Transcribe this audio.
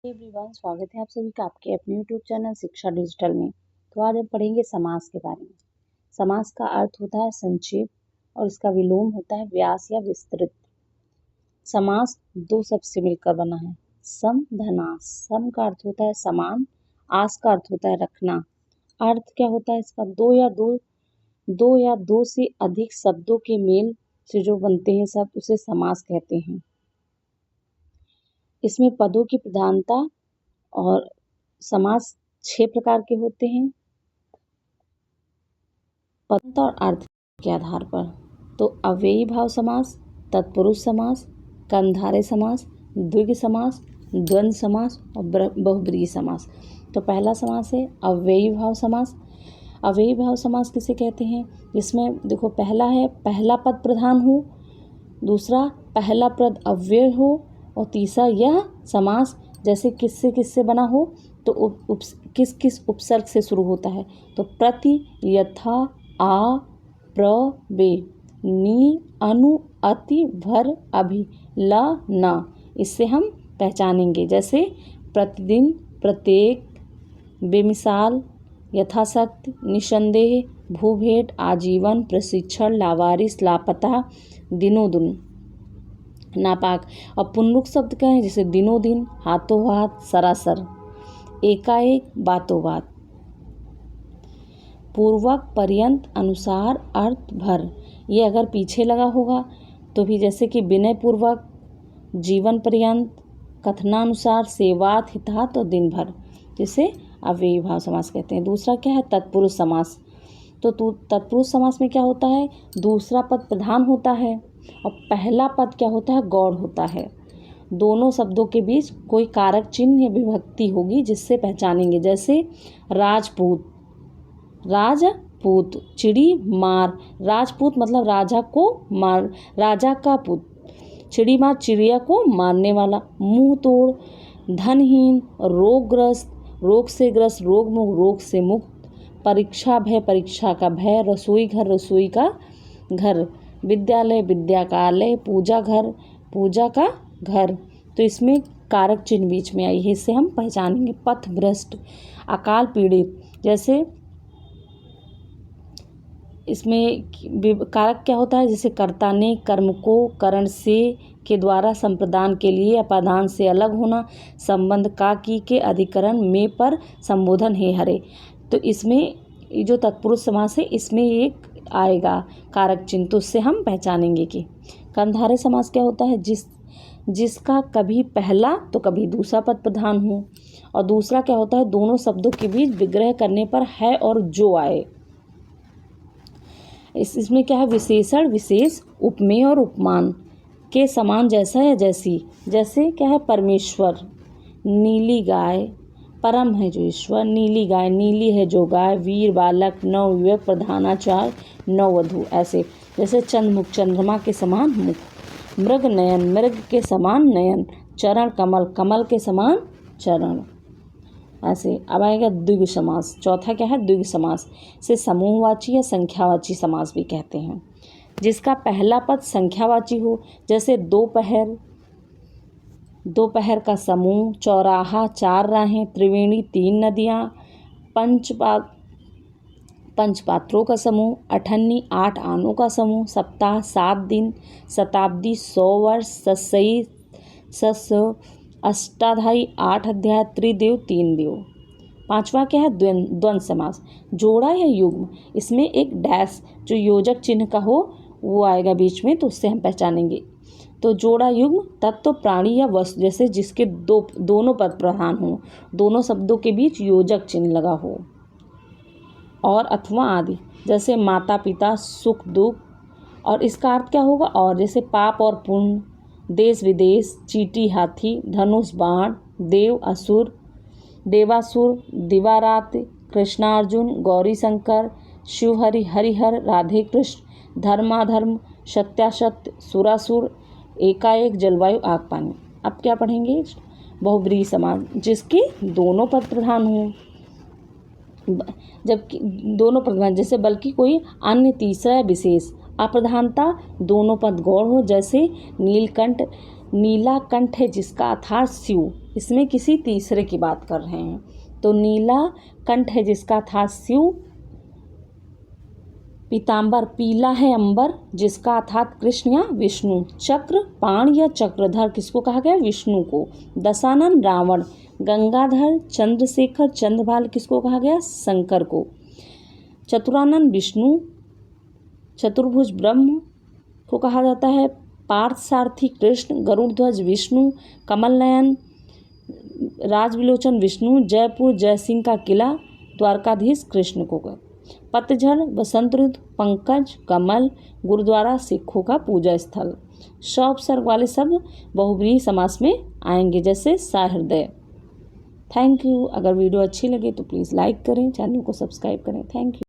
Everyone, स्वागत है आप सभी का आपके अपने यूट्यूब चैनल शिक्षा डिजिटल में। तो आज हम पढ़ेंगे समास के बारे में। समास का अर्थ होता है संक्षेप और इसका विलोम होता है व्यास या विस्तृत। समास दो शब्द से मिलकर बना है, सम धनास। सम का अर्थ होता है समान, आस का अर्थ होता है रखना। अर्थ क्या होता है इसका? दो या दो से अधिक शब्दों के मेल से जो बनते हैं शब्द उसे समास कहते हैं। इसमें पदों की प्रधानता और समास 6 प्रकार के होते हैं पद और अर्थ के आधार पर। तो अव्ययी भाव समास, तत्पुरुष समास, कर्मधारय समास, द्विगु समास, द्वंद्व समास और बहुब्रीहि समास। तो पहला समास है अव्ययी भाव समास। अव्ययी भाव समास किसे कहते हैं? जिसमें देखो पहला है पहला पद प्रधान हो, दूसरा पहला पद अव्यय हो और तीसरा यह समास जैसे किससे बना हो तो किस उपसर्ग से शुरू होता है। तो प्रति, यथा, आ, प्र, बे, नी, अनु, अति, भर, अभि, ला, ना। इससे हम पहचानेंगे जैसे प्रतिदिन, प्रत्येक, बेमिसाल, यथाशक्ति, निसंदेह, भूभेट, आजीवन, प्रशिक्षण, लावारिस, लापता, दिनों-दिन, नापाक। और पुनरुक्त शब्द क्या है? जैसे दिनों दिन, हाथों हाथ, सरासर, एकाएक, बातों बात। पूर्वक, पर्यंत, अनुसार, अर्थ, भर। ये अगर पीछे लगा होगा तो भी जैसे कि विनय पूर्वक, जीवन पर्यंत, कथनानुसार, सेवात, हितात और दिन भर, जिसे अव्ययी भाव समास कहते हैं। दूसरा क्या है? तत्पुरुष समास। तो तत्पुरुष समास में क्या होता है? दूसरा पद प्रधान होता है और पहला पद क्या होता है? गौड़ होता है। दोनों शब्दों के बीच कोई कारक चिन्ह या विभक्ति होगी जिससे पहचानेंगे। जैसे राजपूत, राजपूत, चिड़ी, मार। राजपूत मतलब राजा को मार, राजा का पुत्र। चिड़ी मार, चिड़िया को मारने वाला। मुंह तोड़, धनहीन, रोगग्रस्त, रोग से ग्रस्त, रोग मुक्त, रोग से मुक्त। परीक्षा भय, परीक्षा का भय। रसोई घर, रसोई का घर। विद्यालय, विद्यालय, पूजा घर, पूजा का घर। तो इसमें कारक चिन्ह बीच में आई है, इससे हम पहचानेंगे। पथ भ्रष्ट, अकाल पीड़ित, जैसे इसमें कारक क्या होता है? जैसे कर्ता ने, कर्म को, करण से, के द्वारा, संप्रदान के लिए, अपादान से अलग होना, संबंध का, की के, अधिकरण में, पर, संबोधन हे हरे। तो इसमें जो तत्पुरुष समास है इसमें एक आएगा कारक चिन्ह, तो उससे हम पहचानेंगे कि कर्मधारय समास क्या होता है? जिसका कभी पहला तो कभी दूसरा पद प्रधान हो। और दूसरा क्या होता है? दोनों शब्दों के बीच विग्रह करने पर है और जो आए। इसमें क्या है? विशेषण, विशेष, उपमेय और उपमान के समान, जैसा या जैसी। जैसे क्या है? परमेश्वर, नीली गाय, परम है जो ईश्वर, नीली गाय, नीली है जो गाय, वीर बालक, नवयुवक, प्रधानाचार्य, नववधू। ऐसे जैसे चंद्रमुख, चंद्रमा के समान मुख, मृग नयन, मृग के समान नयन, चरण कमल, कमल के समान चरण। ऐसे अब आएगा द्विगु समास। चौथा क्या है? द्विगु समास से समूहवाची या संख्यावाची समास भी कहते हैं, जिसका पहला पद संख्यावाची हो। जैसे दोपहर, दोपहर का समूह, चौराहा, 4 राहें, त्रिवेणी, 3 नदियाँ, पंचपात्रों का समूह, अठन्नी, 8 आनों का समूह, सप्ताह, 7 दिन, शताब्दी, 100 वर्ष, सत्सई, 700, अष्टाध्यायी, 8 अध्याय, त्रिदेव, 3 देव। पांचवा क्या है? द्वंद्व समास। जोड़ा या युग्म, इसमें एक डैश जो योजक चिन्ह का हो वो आएगा बीच में, तो उससे हम पहचानेंगे। तो जोड़ा युग्म तत्व, प्राणी या वस्तु, जैसे जिसके दोनों पद प्रधान हो, दोनों शब्दों के बीच योजक चिन्ह लगा हो, और अथवा आदि, जैसे माता पिता, सुख दुख। और इसका अर्थ क्या होगा? और जैसे पाप और पुण्य, देश विदेश, चींटी हाथी, धनुष बाण, देव असुर, देवासुर, दिवारात, कृष्णार्जुन, गौरी शंकर, शिवहरि, हरिहर, राधे कृष्ण, धर्माधर्म, सत्यासत्य, सुरासुर, एकाएक, जलवायु, आग पानी। अब क्या पढ़ेंगे? बहुब्रीहि समास, जिसके दोनों पद प्रधान हों, जबकि दोनों प्रधान, जैसे बल्कि कोई अन्य तीसरा विशेष। अप्रधानता, दोनों पद गौड़ हो। जैसे नीलकंठ, नीला कंठ है जिसका अर्थात शिव, इसमें किसी तीसरे की बात कर रहे हैं। तो नीला कंठ है जिसका था शिव, पीतांबर पीला है अंबर जिसका अर्थात कृष्ण या विष्णु, चक्र बाण या चक्रधर किसको कहा गया, विष्णु को, दशानन रावण, गंगाधर चंद्रशेखर चंद्रभाल किसको कहा गया, शंकर को, चतुरानन विष्णु, चतुर्भुज ब्रह्म को कहा जाता है, पार्थ सारथी कृष्ण, गरुड़ध्वज विष्णु, कमल नयन राजविलोचन विष्णु, जयपुर जयसिंह का किला द्वारकाधीश कृष्ण को, पतझड़ बसंत ऋतु पंकज कमल, गुरुद्वारा सिखों का पूजा स्थल। उपसर्ग वाले शब्द बहुव्रीहि समास में आएंगे जैसे सहृदय। Thank you. अगर वीडियो अच्छी लगे तो प्लीज़ लाइक करें, चैनल को सब्सक्राइब करें। Thank you.